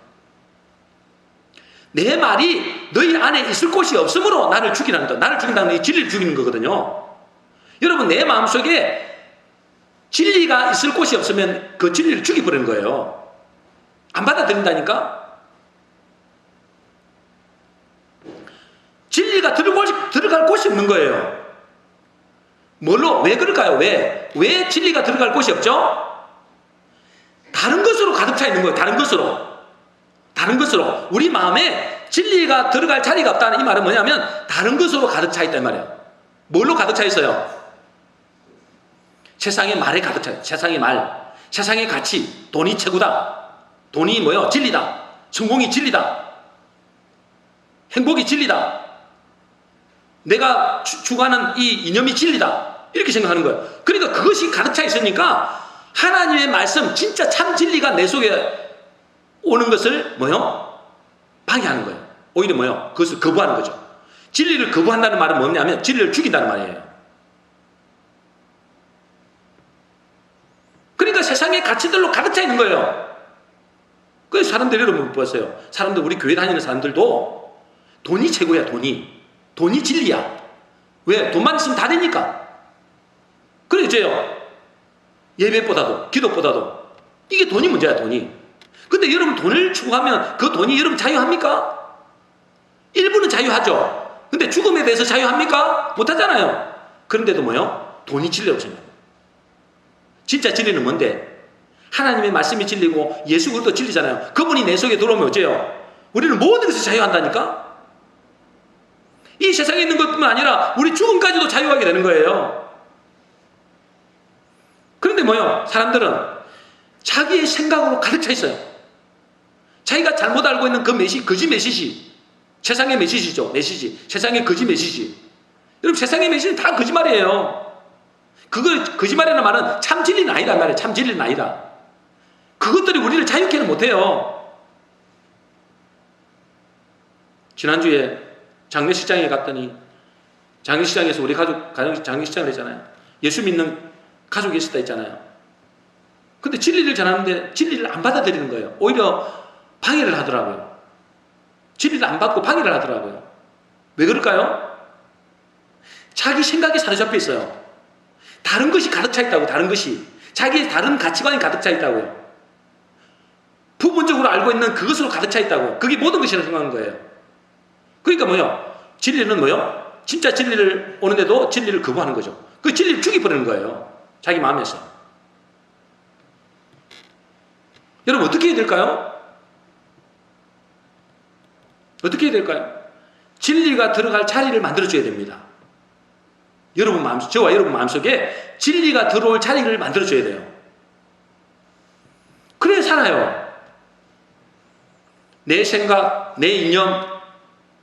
내 말이 너희 안에 있을 곳이 없으므로 나를 죽이라는 거. 나를 죽인다는 게 진리를 죽이는 거거든요. 여러분, 내 마음속에 진리가 있을 곳이 없으면 그 진리를 죽여버리는 거예요. 안 받아들인다니까? 진리가 들어갈 곳이 없는 거예요. 뭘로? 왜 그럴까요? 왜 진리가 들어갈 곳이 없죠? 다른 것으로 가득 차 있는 거예요. 다른 것으로. 우리 마음에 진리가 들어갈 자리가 없다는 이 말은 뭐냐면 다른 것으로 가득 차 있단 말이에요. 뭘로 가득 차 있어요? 세상의 말에 가득 차 있어요. 세상의 말, 세상의 가치, 돈이 최고다. 돈이 뭐요? 진리다. 성공이 진리다. 행복이 진리다. 내가 추구하는 이 이념이 진리다. 이렇게 생각하는 거예요. 그러니까 그것이 가득 차 있으니까 하나님의 말씀, 진짜 참 진리가 내 속에 오는 것을 뭐요? 방해하는 거예요. 오히려 뭐요? 그것을 거부하는 거죠. 진리를 거부한다는 말은 뭐냐면 진리를 죽인다는 말이에요. 그러니까 세상의 가치들로 가득 차 있는 거예요. 그래서 사람들이 여러분 보세요. 우리 교회 다니는 사람들도 돈이 최고야. 돈이 진리야. 왜? 돈만 있으면 다 되니까. 그러죠요. 예배보다도 기도보다도 이게 돈이 문제야. 돈이. 근데 여러분 돈을 추구하면 그 돈이 여러분 자유합니까? 일부는 자유하죠. 근데 죽음에 대해서 자유합니까? 못하잖아요. 그런데도 뭐요? 돈이 진리라고 생각해요. 진짜 진리는 뭔데? 하나님의 말씀이 진리고 예수 그리스도 진리잖아요. 그분이 내 속에 들어오면 어째요? 우리는 모든 것을 자유한다니까? 이 세상에 있는 것뿐만 아니라 우리 죽음까지도 자유하게 되는 거예요. 그런데 뭐요? 사람들은 자기의 생각으로 가득 차 있어요. 자기가 잘못 알고 있는 그 거짓 메시지, 세상의 메시지죠. 세상의 거짓 메시지. 여러분, 세상의 메시지는 다 거짓말이에요. 거짓말이라는 말은 참 진리는 아니다 말이에요. 참 진리는 아니다. 그것들이 우리를 자유케는 못해요. 지난주에 장례식장에 갔더니 장례식장에서 우리 가족 장례식장을 했잖아요. 예수 믿는 가족이 있었다 했잖아요. 근데 진리를 전하는데 진리를 안 받아들이는 거예요. 오히려 방해를 하더라고요. 진리를 안 받고 방해를 하더라고요. 왜 그럴까요? 자기 생각에 사로잡혀 있어요. 다른 것이 가득 차 있다고. 다른 것이. 자기의 다른 가치관이 가득 차 있다고요. 부분적으로 알고 있는 그것으로 가득 차 있다고요. 그게 모든 것이라고 생각하는 거예요. 그러니까 뭐요? 진리는 뭐요? 진짜 진리를 오는데도 진리를 거부하는 거죠. 그 진리를 죽여버리는 거예요. 자기 마음에서. 여러분, 어떻게 해야 될까요? 어떻게 해야 될까요? 진리가 들어갈 자리를 만들어줘야 됩니다. 저와 여러분 마음속에 진리가 들어올 자리를 만들어줘야 돼요. 그래 살아요. 내 생각, 내 이념,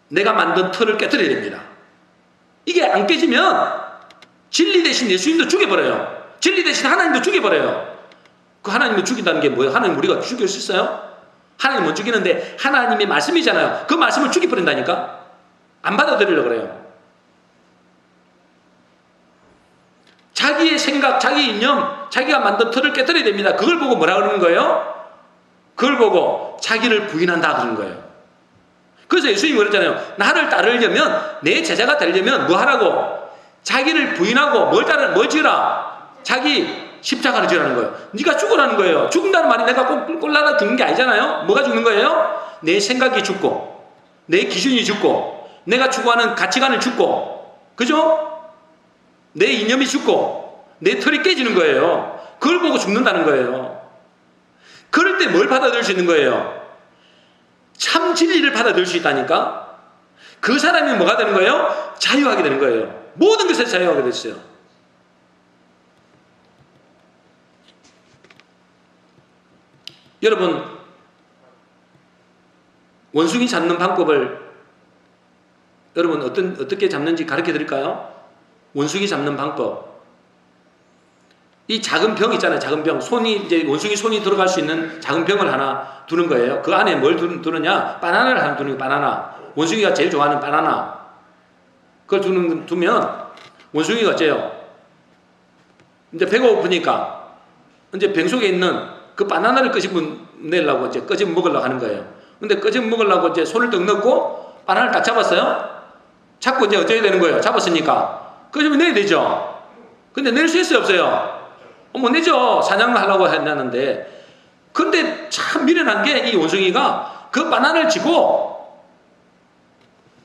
내가 만든 틀을 깨뜨려야 됩니다. 이게 안 깨지면 진리 대신 예수님도 죽여버려요. 진리 대신 하나님도 죽여버려요. 그 하나님을 죽인다는 게 뭐예요? 하나님 우리가 죽일 수 있어요? 하나님 못 죽이는데 하나님의 말씀이잖아요. 그 말씀을 죽여버린다니까? 안 받아들이려고 그래요. 자기의 생각, 자기 이념, 자기가 만든 틀을 깨뜨려야 됩니다. 그걸 보고 뭐라 그러는 거예요? 그걸 보고 자기를 부인한다 그러는 거예요. 그래서 예수님이 그랬잖아요. 나를 따르려면, 내 제자가 되려면 뭐 하라고? 자기를 부인하고 뭘 지으라? 자기 십자가를 지으라는 거예요. 네가 죽으라는 거예요. 죽는다는 말이 내가 꼴라라 죽는 게 아니잖아요. 뭐가 죽는 거예요? 내 생각이 죽고, 내 기준이 죽고, 내가 추구하는 가치관을 죽고, 그죠? 내 이념이 죽고, 내 틀이 깨지는 거예요. 그걸 보고 죽는다는 거예요. 그럴 때 뭘 받아들일 수 있는 거예요? 참 진리를 받아들일 수 있다니까? 그 사람이 뭐가 되는 거예요? 자유하게 되는 거예요. 모든 것에 자유하게 됐어요. 여러분, 원숭이 잡는 방법을 여러분 어떻게 잡는지 가르쳐 드릴까요? 원숭이 잡는 방법. 이 작은 병 있잖아요. 작은 병. 이제 원숭이 손이 들어갈 수 있는 작은 병을 하나 두는 거예요. 그 안에 뭘 두느냐? 바나나를 하나 두는 거예요. 바나나. 원숭이가 제일 좋아하는 바나나. 그걸 두면 원숭이가 어째요? 이제 배가 고프니까 이제 병 속에 있는 그 바나나를 끄집어내려고 이제 끄집어 먹으려고 하는 거예요. 근데 끄집어 먹으려고 이제 손을 딱 넣고 바나나를 딱 잡았어요. 잡고 이제 어떻게 되는 거예요? 잡았으니까 끄집어내야 되죠. 근데 낼 수 있어요? 없어요? 못 내죠. 사냥을 하려고 했는데. 근데 참 미련한 게 이 원숭이가 그 바나나를 쥐고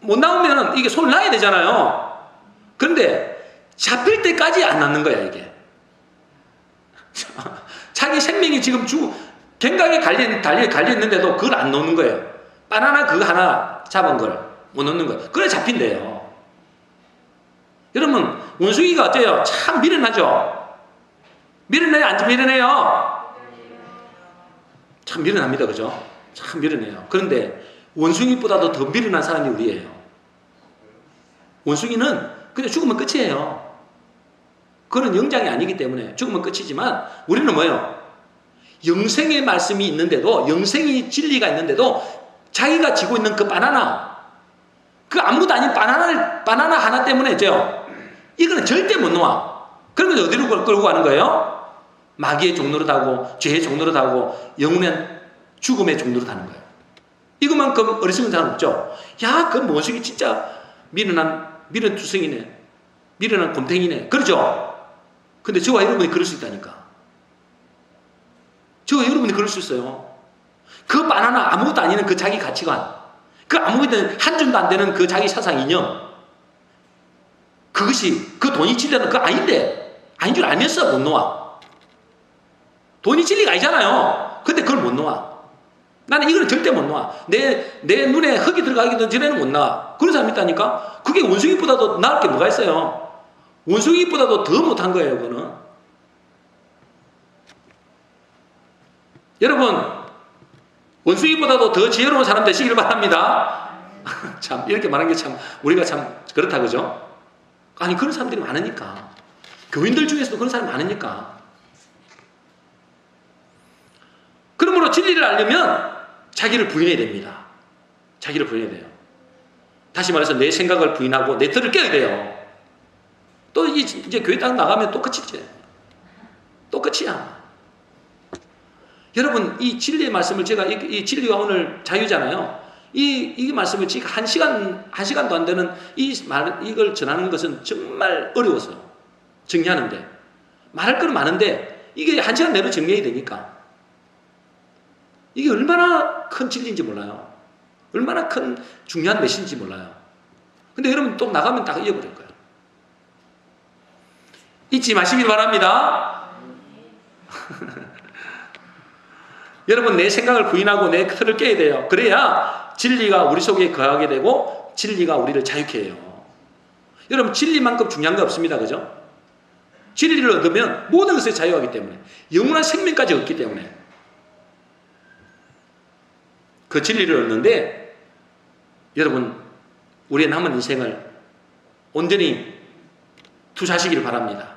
못 나오면 이게 손을 놔야 되잖아요. 그런데 잡힐 때까지 안 놨는 거야, 이게. 자기 생명이 지금 갱각에 갈려있는데도 그걸 안 놓는 거예요. 바나나 그거 하나 잡은 걸 못 놓는 거예요. 그래 잡힌대요. 여러분, 원숭이가 어때요? 참 미련하죠? 미련해요? 안 미련해요? 참 미련합니다. 그죠? 참 미련해요. 그런데 원숭이보다도 더 미련한 사람이 우리예요. 원숭이는 그냥 죽으면 끝이에요. 그건 영장이 아니기 때문에 죽으면 끝이지만 우리는 뭐예요? 영생의 말씀이 있는데도, 영생의 진리가 있는데도 자기가 지고 있는 그 바나나, 그 아무것도 아닌 바나나 하나 때문에 이거는 절대 못 놓아. 그러면 어디로 끌고 가는 거예요? 마귀의 종로로 타고, 죄의 종로로 타고, 영원한 죽음의 종로로 타는 거예요. 이것만큼 어리석은 사람 없죠? 야, 그 원숭이 진짜 미련투성이네. 미련한 곰탱이네. 그러죠? 근데 저와 여러분이 그럴 수 있다니까. 저와 여러분이 그럴 수 있어요. 그 바나나 아무것도 아니는 그 자기 가치관, 그 아무것도 한 줌도 안 되는 그 자기 사상 이념, 그것이 그 돈이 진리는 그거 아닌데, 아닌 줄 알면서 못 놓아. 돈이 진리가 아니잖아요. 근데 그걸 못 놓아. 나는 이거는 절대 못 놓아. 내 눈에 흙이 들어가기 전에는 못 놔. 그런 사람이 있다니까? 그게 원숭이보다도 나을 게 뭐가 있어요? 원숭이보다도 더 못한 거예요, 그거는. 여러분, 원숭이보다도 더 지혜로운 사람 되시길 바랍니다. 참, 이렇게 말하는 게 참, 우리가 참 그렇다, 그죠? 아니, 그런 사람들이 많으니까. 교인들 중에서도 그런 사람이 많으니까. 그러므로 진리를 알려면 자기를 부인해야 됩니다. 자기를 부인해야 돼요. 다시 말해서 내 생각을 부인하고 내 틀을 깨야 돼요. 또 이제 교회 딱 나가면 또 끝이지. 또 끝이야. 여러분, 이 진리의 말씀을 제가 이 진리가 오늘 자유잖아요. 이 말씀을 지금 한 시간도 안 되는 이걸 전하는 것은 정말 어려워서 정리하는데, 말할 건 많은데 이게 한 시간 내로 정리해야 되니까 이게 얼마나 큰 진리인지 몰라요. 얼마나 큰 중요한 메시지인지 몰라요. 근데 여러분 또 나가면 다 잊어버릴 거예요. 잊지 마시길 바랍니다. 여러분, 내 생각을 부인하고 내 틀을 깨야 돼요. 그래야 진리가 우리 속에 거하게 되고 진리가 우리를 자유케 해요. 여러분, 진리만큼 중요한 거 없습니다. 그죠? 진리를 얻으면 모든 것에 자유하기 때문에, 영원한 생명까지 얻기 때문에 그 진리를 얻는데, 여러분, 우리의 남은 인생을 온전히 투자하시길 바랍니다.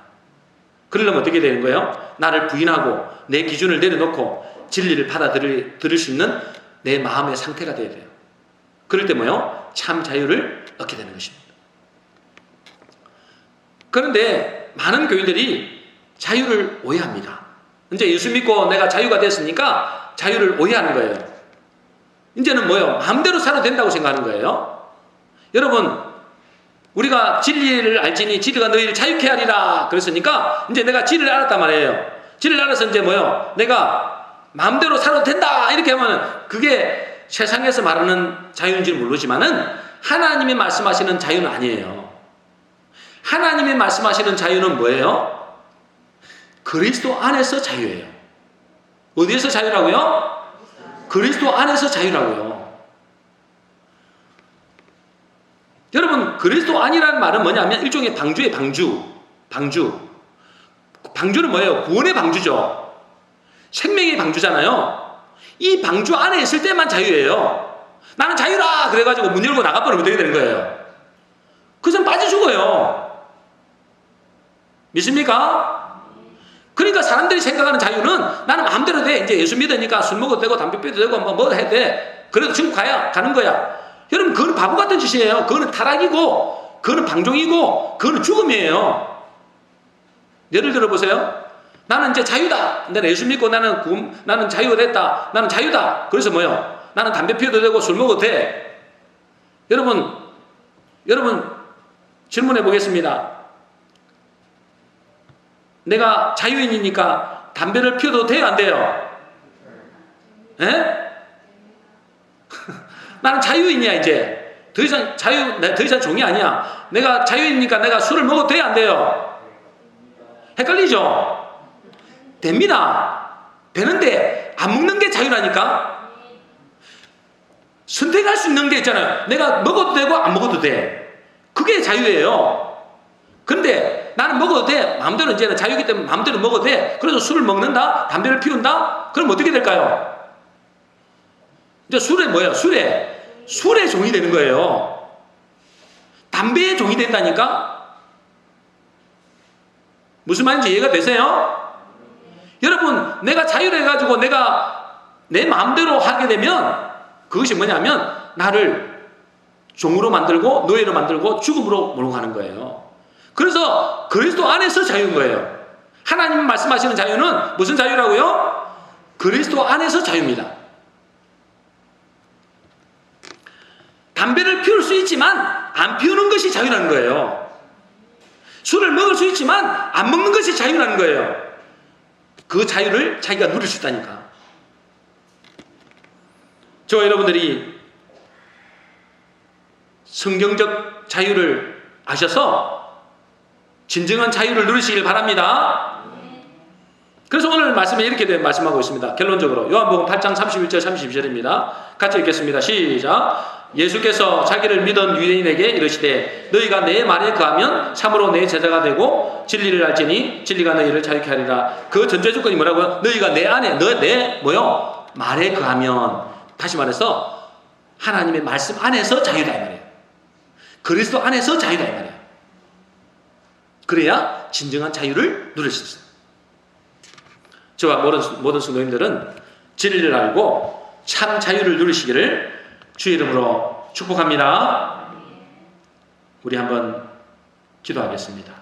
그러려면 어떻게 되는 거예요? 나를 부인하고 내 기준을 내려놓고 진리를 받아들일 수 있는 내 마음의 상태가 되어야 돼요. 그럴 때 뭐요? 참 자유를 얻게 되는 것입니다. 그런데 많은 교인들이 자유를 오해합니다. 이제 예수 믿고 내가 자유가 됐으니까 자유를 오해하는 거예요. 이제는 뭐요? 마음대로 살아도 된다고 생각하는 거예요. 여러분, 우리가 진리를 알지니 진리가 너희를 자유케 하리라 그랬으니까 이제 내가 진리를 알았단 말이에요. 진리를 알아서 이제 뭐요? 내가 마음대로 살아도 된다 이렇게 하면 그게 세상에서 말하는 자유인지는 모르지만은 하나님이 말씀하시는 자유는 아니에요. 하나님이 말씀하시는 자유는 뭐예요? 그리스도 안에서 자유예요. 어디에서 자유라고요? 그리스도 안에서 자유라고요. 여러분, 그리스도 안이라는 말은 뭐냐면 일종의 방주의 방주. 방주는 뭐예요? 구원의 방주죠. 생명의 방주잖아요. 이 방주 안에 있을 때만 자유예요. 나는 자유라! 그래가지고 문 열고 나가버리면 어떻게 되는 거예요? 그전 빠져 죽어요. 믿습니까? 그러니까 사람들이 생각하는 자유는 나는 마음대로 돼. 이제 예수 믿으니까 술 먹어도 되고 담배 피워도 되고 뭐 해도 돼. 그래도 지금 가는 거야. 여러분, 그건 바보 같은 짓이에요. 그거는 타락이고, 그거는 방종이고, 그거는 죽음이에요. 예를 들어 보세요. 나는 이제 자유다. 내가 예수 믿고 나는 자유가 됐다. 나는 자유다. 그래서 뭐요? 나는 담배 피워도 되고 술 먹어도 돼. 여러분 질문해 보겠습니다. 내가 자유인이니까 담배를 피워도 돼요, 안 돼요? 에? 나는 자유인이야, 이제. 더 이상 종이 아니야. 내가 자유인이니까 내가 술을 먹어도 돼요, 안 돼요? 헷갈리죠? 됩니다. 되는데, 안 먹는 게 자유라니까? 선택할 수 있는 게 있잖아요. 내가 먹어도 되고, 안 먹어도 돼. 그게 자유예요. 근데, 나는 먹어도 돼. 마음대로 이제는 자유이기 때문에 마음대로 먹어도 돼. 그래서 술을 먹는다? 담배를 피운다? 그럼 어떻게 될까요? 이제 술에 뭐예요? 술의 종이 되는 거예요. 담배의 종이 된다니까? 무슨 말인지 이해가 되세요? 여러분, 내가 자유를 해가지고 내가 내 마음대로 하게 되면 그것이 뭐냐면 나를 종으로 만들고 노예로 만들고 죽음으로 몰고 가는 거예요. 그래서 그리스도 안에서 자유인 거예요. 하나님 말씀하시는 자유는 무슨 자유라고요? 그리스도 안에서 자유입니다. 담배를 피울 수 있지만 안 피우는 것이 자유라는 거예요. 술을 먹을 수 있지만 안 먹는 것이 자유라는 거예요. 그 자유를 자기가 누릴 수 있다니까. 저와 여러분들이 성경적 자유를 아셔서 진정한 자유를 누리시길 바랍니다. 그래서 오늘 말씀에 이렇게 말씀하고 있습니다. 결론적으로 요한복음 8장 31절 32절입니다. 같이 읽겠습니다. 시작. 예수께서 자기를 믿은 유대인에게 이르시되 너희가 내 말에 거하면 참으로 내 제자가 되고 진리를 알지니 진리가 너희를 자유케 하리라. 그 전제 조건이 뭐라고요? 너희가 내 안에 내 말에 거하면, 다시 말해서 하나님의 말씀 안에서 자유다 이 말이에요. 그리스도 안에서 자유다 이 말이에요. 그래야 진정한 자유를 누릴 수 있어요. 저와 모든 성도님들은 진리를 알고 참 자유를 누리시기를 주의 이름으로 축복합니다. 우리 한번 기도하겠습니다.